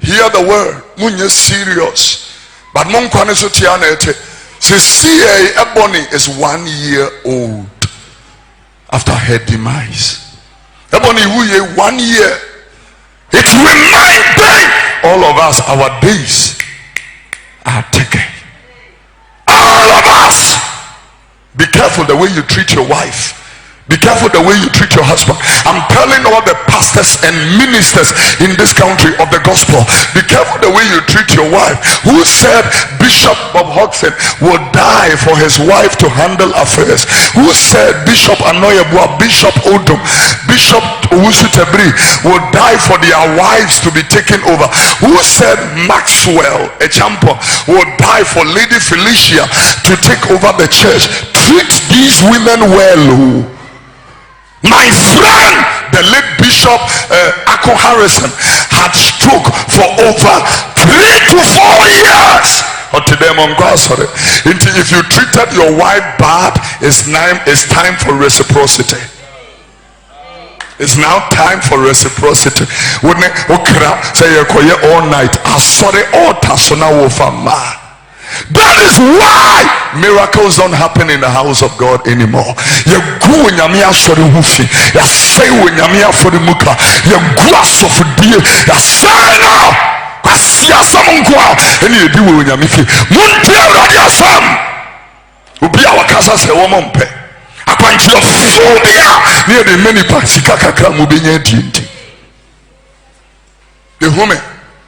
Hear the word. Munye serious. But mon kwane so tia na ete. Say CA Ebony is 1 year old after her demise. Ebony wuye 1 year. It's reminding all of us our days are taken. All of us. Be careful the way you treat your wife. Be careful the way you treat your husband. I'm telling all the pastors and ministers in this country of the gospel, be careful the way you treat your wife. Who said Bishop Bob Hodgson will die for his wife to handle affairs? Who said Bishop Anoyebua, Bishop Odom, Bishop Owusu-Tebri will die for their wives to be taken over? Who said Maxwell Echampo will die for Lady Felicia to take over the church? Treat these women well. My friend, the late Bishop Akon Harrison had stroke for over 3 to 4 years. If you treated your wife bad, it's time for reciprocity. It's now time for reciprocity. When say all night, I saw the altar so now that is why miracles don't happen in the house of God anymore. You go in Yamia for the Hufi, you say when Yamia for the Muka, you go so for dear, you say now. I see someone go out and you do when Yamiki. Muntia Yasam will be our casa say woman pay. I can't you phobia near the many Paxikaka Mubina Dinti. The woman.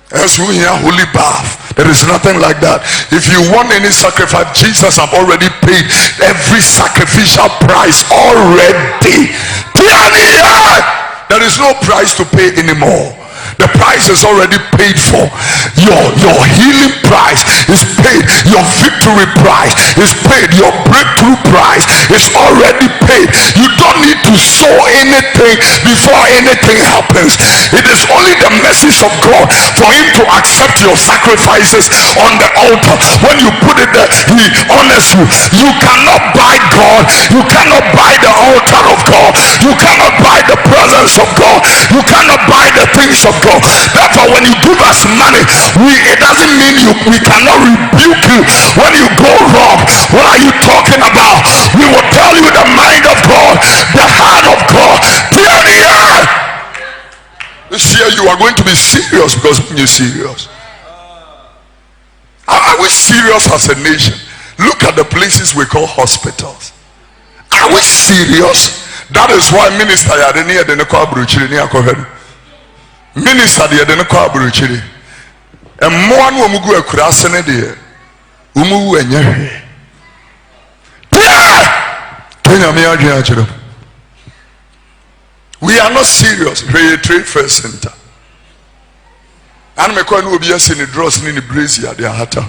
As we hear holy bath, there is nothing like that. If you want any sacrifice, Jesus have already paid every sacrificial price already. There is no price to pay anymore. The price is already paid for. Your healing price is paid. Your victory price is paid. Your breakthrough price is already paid. You don't need to sow anything before anything happens. It is only the message of God for him to accept your sacrifices on the altar. When you put it there, he honors you. You cannot buy God. You cannot buy the altar of God. You cannot buy the presence of God. You cannot buy the things of God. Therefore, when you give us money, it doesn't mean we cannot rebuke you when you go wrong. What are you talking about? We will tell you the mind of God, the heart of God. This year you are going to be serious because you're serious. Are we serious as a nation? Look at the places we call hospitals. Are we serious? That is why Minister Yadeni Adeneko Abruchiri Minister de no kwa aburuchiri emmo anu omugu akurase ne de umuwu enye hwe Kenya me adwen akire. We are not serious. We trade first center and me kwa no obi ase ni dross ni brazier de hata.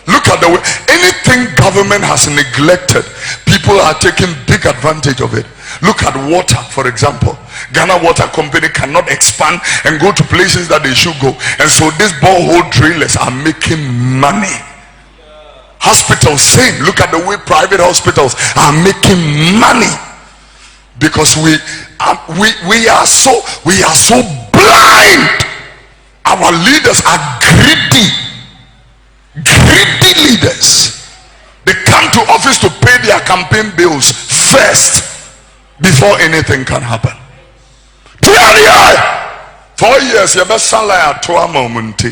Look at the way anything government has neglected, people are taking big advantage of it. Look at water, for example. Ghana Water Company cannot expand and go to places that they should go, and so these borehole drillers are making money. Hospitals, same. Look at the way private hospitals are making money because we are so blind. Our leaders are greedy leaders. They come to office to pay their campaign bills first before anything can happen. 4 years, you best sound like a moment.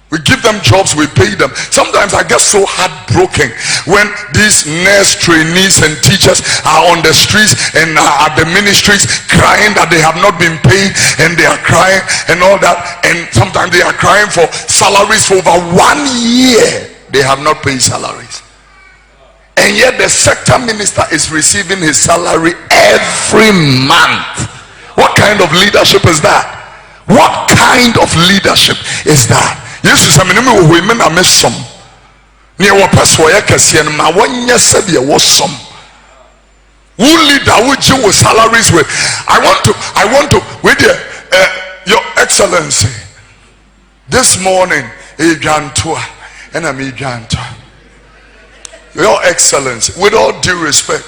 We give them jobs, we pay them. Sometimes I get so heartbroken when these nurse trainees and teachers are on the streets and are at the ministries crying that they have not been paid, and they are crying and all that, and sometimes they are crying for salaries for over 1 year. They have not paid salaries, and yet the sector minister is receiving his salary every month. What kind of leadership is that? What kind of leadership is that? Jesus, I mean, women are miss some. Near what person I can see, and my 1 year said there was some. Who leader would you with salaries with? I want to, with your excellency. This morning, and I'm your excellency, with all due respect.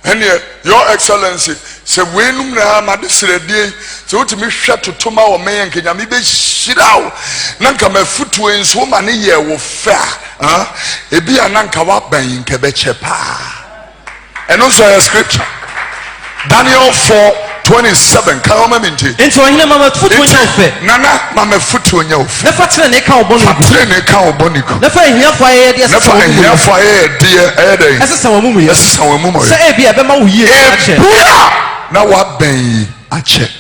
And your excellency, say when so to me shut to toma or me and Kenya maybe shit out. Nanka me foot wins woman here will fair. A be a nanka wap in Kebechepa. And also a scripture. Daniel 4:27. Come on, into mama foot when you fair. Nana, mama foot when you fair. Never train a cow bonico. Never here for a dear. Never here for a dear. As a summer movie. As a summer movie. Say, be a bema year. Now what be a check?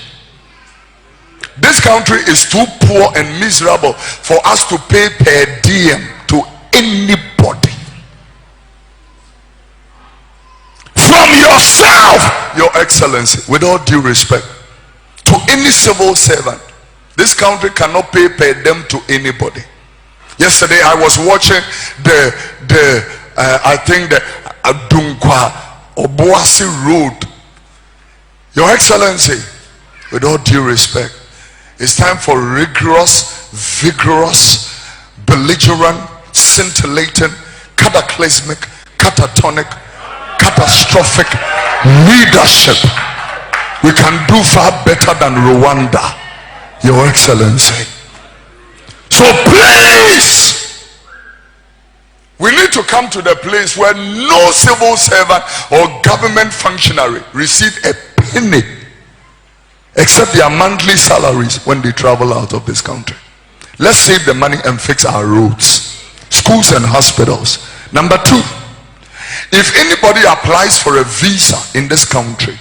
This country is too poor and miserable for us to pay per diem to anybody. From yourself, your excellency, with all due respect, to any civil servant. This country cannot pay per diem to anybody. Yesterday I was watching I think the Adunkwa Obuasi Road. Your excellency, with all due respect, it's time for rigorous, vigorous, belligerent, scintillating, cataclysmic, catatonic, catastrophic leadership. We can do far better than Rwanda, your excellency. So please, we need to come to the place where no civil servant or government functionary receive a penny except their monthly salaries when they travel out of this country. Let's save the money and fix our roads, schools and hospitals. Number 2, if anybody applies for a visa in this country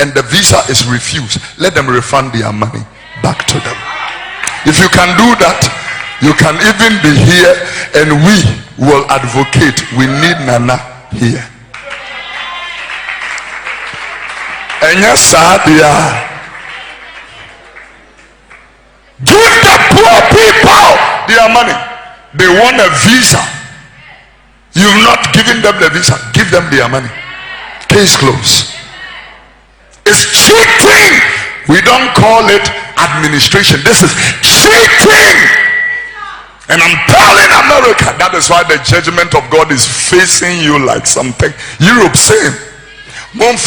and the visa is refused, let them refund their money back to them. If you can do that, you can even be here and we will advocate. We need Nana here. And yes, sir, give the poor people their money. They want a visa. You've not given them the visa. Give them their money. Case closed. It's cheating. We don't call it administration. This is cheating. And I'm telling America, that is why the judgment of God is facing you like something. Europe saying, give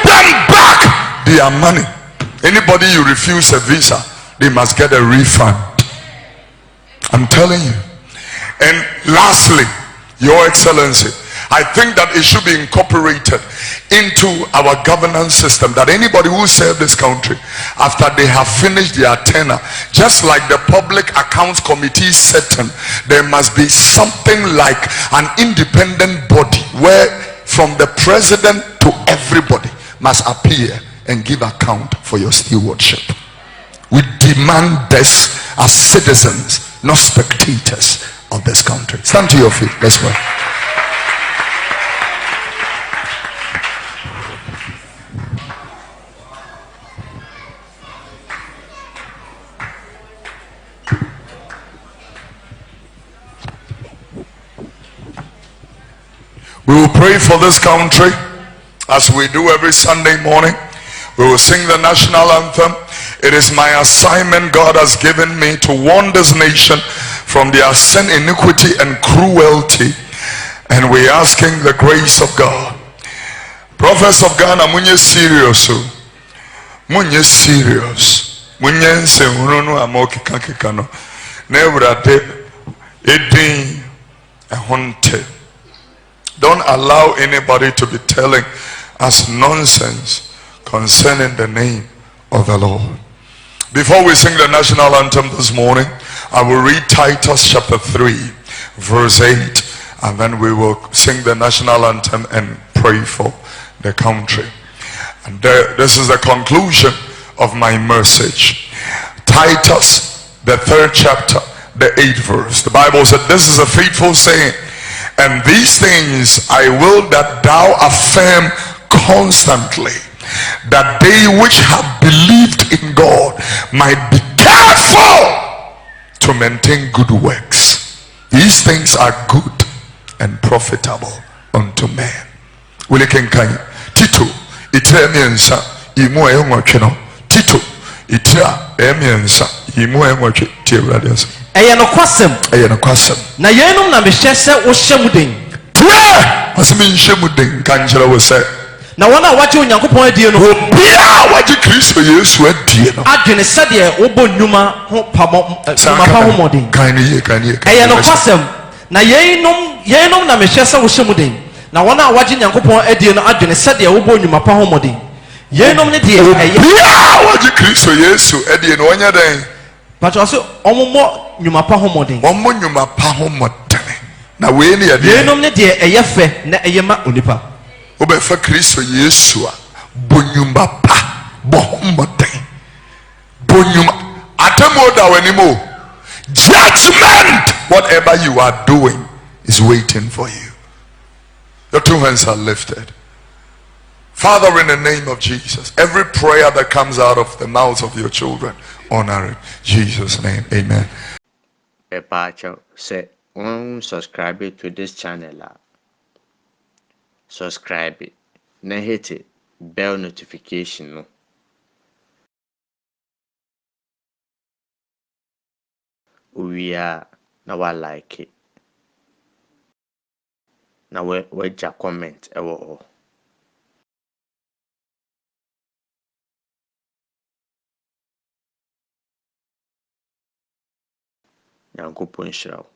them back their money. Anybody you refuse a visa, they must get a refund. I'm telling you. And lastly, your excellency, I think that it should be incorporated into our governance system that anybody who serve this country, after they have finished their tenure, just like the public accounts committee setting, there must be something like an independent body where from the president to everybody must appear and give account for your stewardship. We demand this as citizens, not spectators of this country. Stand to your feet. Let's pray. We will pray for this country as we do every Sunday morning. We will sing the national anthem. It is my assignment God has given me to warn this nation from their sin, iniquity, and cruelty. And we're asking the grace of God. Prophets of Ghana, munye serious. Munye serious. Munye nse unono amoki kankikano. Nevrade edin ehonte. Don't allow anybody to be telling us nonsense concerning the name of the Lord. Before we sing the national anthem this morning, I will read Titus chapter 3 verse 8, and then we will sing the national anthem and pray for the country. And this is the conclusion of my message. Titus, the 3rd chapter, the 8th verse. The Bible said, this is a faithful saying, and these things I will that thou affirm constantly, that they which have believed in God might be careful to maintain good works. These things are good and profitable unto men. Wile kenkan Tito itira miensa imu ayonwatwe Tito itira miensa imu ayonwatwe tie brothers. Eye no kwasem na yenum na mehye se wo hyemuden tie asemi hyemuden kan kyerɛ wo sɛ na wana waje onyankopɔn adie no obia waje Kristo Yesu adie no adwene sɛdeɛ wobɔ nnwuma ho pamɔ nnwuma pa ho mɔden kan ye ɛyɛ no kwasɛm na yenum na mehye se wo hyemuden na wana waje nyankopɔn adie no adwene sɛdeɛ wobɔ nnwuma pa ho mɔden yenum ne deɛ ɛyɛ obia waje Kristo Yesu adie no ɔnyɛ den but also ɔmomɔ nnwuma pa ho mɔden ɔmɔ nnwuma pa ho mɔden na wei ne yɛ yenum ne deɛ ɛyɛ fɛ na ɛyɛ ma onipa wobɛfa Kristo Yesu a bonyuma pa bohomoden bonyuma atemo da wanimo judgment whatever you are doing is waiting for you. Your two hands are lifted. Father, in the name of Jesus, every prayer that comes out of the mouths of your children, honor it. Jesus' name, amen. Say subscribe to this channel. Subscribe it. Na hit it. Bell notification no. We are now like it. Now we just comment ewo. Nyankopɔn nhyira wo.